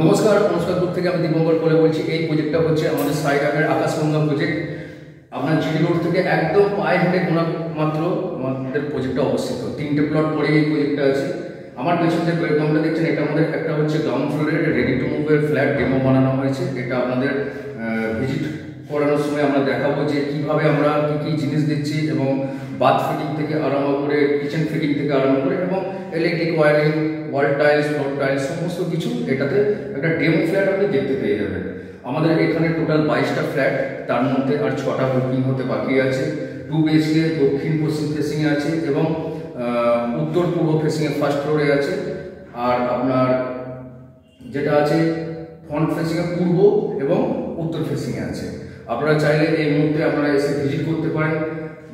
নমস্কার গ্রুপ থেকে আমি দীপঙ্কর বলে বলছি। এই প্রজেক্টটা হচ্ছে আমাদের সাইডামের আকাশগঙ্গা প্রজেক্ট। আপনার জিডি রোড থেকে একদম পায়ে হেঁটে গোনা মাত্র আমাদের প্রজেক্টটা অবস্থিত। 3টে প্লট পরে এই প্রজেক্টটা আছে। আমার পেছনে যে প্ল্যাটফর্মটা দেখছেন, এটা আমাদের একটা হচ্ছে গ্রাউন্ড ফ্লোরের রেডি টু মুভের ফ্ল্যাট ডেমো বানানো হয়েছে। এটা আপনাদের ভিজিট করানোর সময় আমরা দেখাবো যে কীভাবে আমরা কী কী জিনিস দিচ্ছি, এবং বাথ ফিটিং থেকে আরম্ভ করে কিচেন ফিটিং থেকে আরম্ভ করে এবং electric wiring, wall tiles, floor tiles সমস্ত কিছু এটাতে একটা ডেমো ফ্ল্যাট আপনি দেখতে পেয়ে যাবেন। আমাদের এখানে টোটাল 22টা ফ্ল্যাট, তার মধ্যে আর 6টা বুকিং হতে বাকি আছে। 2 BHK দক্ষিণ পশ্চিম ফেসিংয়ে আছে এবং উত্তর পূর্ব ফেসিংয়ে ফার্স্ট ফ্লোরে আছে। আর আপনার যেটা আছে ফ্রন্ট ফেসিংয়ে পূর্ব এবং উত্তর ফেসিংয়ে আছে। আপনারা চাইলে এই মুহূর্তে আপনারা এসে ভিজিট করতে পারেন।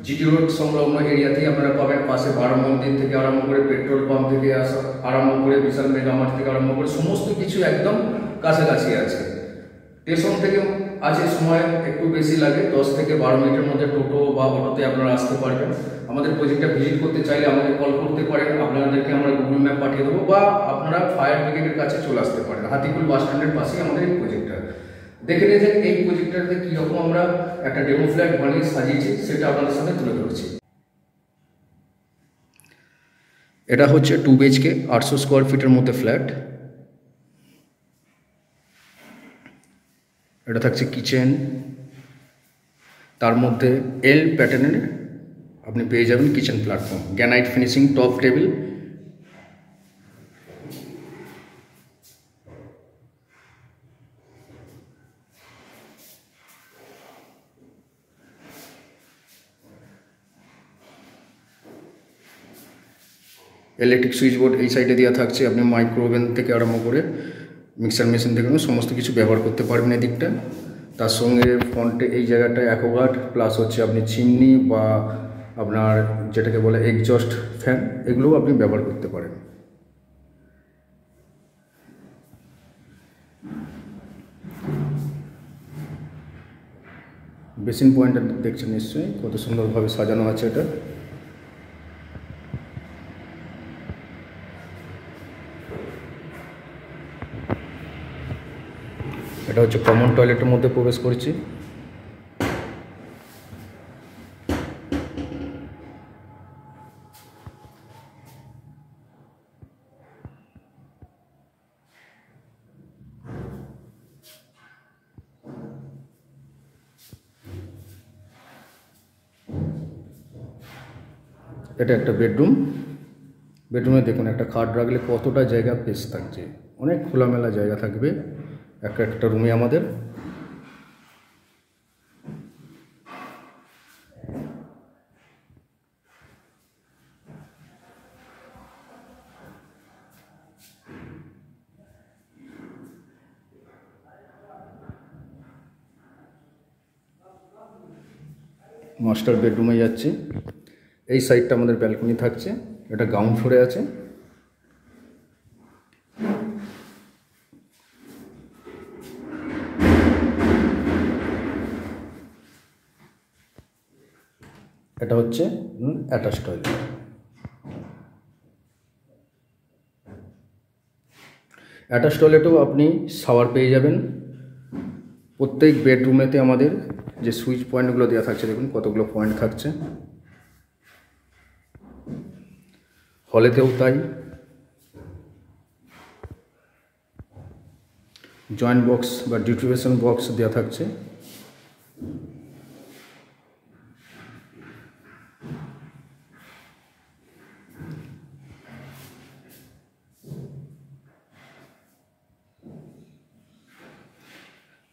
জিটি রোড সংলগ্ন এরিয়াতেই আপনারা পাবেন। পাশে 12 মন্দির থেকে আরম্ভ করে পেট্রোল পাম্প থেকে আরম্ভ করে বিশাল মেগামার্ট থেকে আরম্ভ করে সমস্ত কিছু একদম কাছাকাছি আছে। স্টেশন থেকে আছে সময় একটু বেশি লাগে, 10 থেকে 12 মিনিটের মধ্যে টোটো বা অটোতে আপনারা আসতে পারবেন। আমাদের প্রজেক্টটা ভিজিট করতে চাইলে আমাদের কল করতে পারেন, আপনাদেরকে আমরা গুগল ম্যাপ পাঠিয়ে দেবো, বা আপনারা ফায়ার ব্রিগেডের কাছে চলে আসতে পারেন। হাতিকুল বাস স্ট্যান্ডের পাশেই আমাদের এই প্রজেক্টটা। দেখে নিয়ে যে এই প্রজেক্টটাতে কীরকম আমরা একটা ডেমো ফ্ল্যাট বানিয়ে সাজিয়েছি সেটা আপনাদের সামনে তুলে ধরছি। এটা হচ্ছে 2 BHK 800 স্কোয়ার ফিটের মধ্যে ফ্ল্যাট। এটা থাকছে কিচেন, তার মধ্যে এল প্যাটার্নের আপনি পেয়ে যাবেন kitchen platform, granite finishing top table. Electric switch board এই সাইডে দেওয়া থাকছে। আপনি মাইক্রোওভেন থেকে আরম্ভ করে মিক্সার মেশিন থেকে সমস্ত কিছু ব্যবহার করতে পারবেন এই দিকটা। তার সঙ্গে ফ্রন্টে এই জায়গাটায় অ্যাকোয়াগার্ড প্লাস হচ্ছে আপনি চিমনি বা আপনার যেটাকে বলে এক্সজস্ট ফ্যান, এগুলোও আপনি ব্যবহার করতে পারেন। বেসিন পয়েন্টটা দেখছেন নিশ্চয়ই কত সুন্দরভাবে সাজানো আছে এটা। এটা হচ্ছে কমন টয়লেটের মধ্যে প্রবেশ করছি। এটা একটা বেডরুম। বেডরুমে দেখুন একটা খাট রাখলে কতটা জায়গা পেস থাকছে, অনেক খোলামেলা জায়গা থাকবে একটা রুমে আমাদের। মাস্টার বেডরুমে যাচ্ছি। এই সাইডটা আমাদের ব্যালকনি থাকছে। এটা গ্রাউন্ড ফ্লোরে আছে। এটা হচ্ছে অ্যাটাচ টয়লেট। অ্যাটাচ টয়লেটেও আপনি শাওয়ার পেয়ে যাবেন। প্রত্যেক বেডরুমেতে আমাদের যে সুইচ পয়েন্টগুলো দেওয়া থাকছে, দেখুন কতগুলো পয়েন্ট থাকছে। হলেতেও তাই। জয়েন্ট বক্স বা ডিস্ট্রিবিউশন বক্স দেওয়া থাকছে।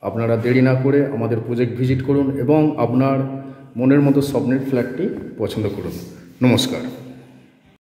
আপনারা দেরি না করে আমাদের প্রজেক্ট ভিজিট করুন এবং আপনার মনের মতো স্বপ্নের ফ্ল্যাটটি পছন্দ করুন। নমস্কার।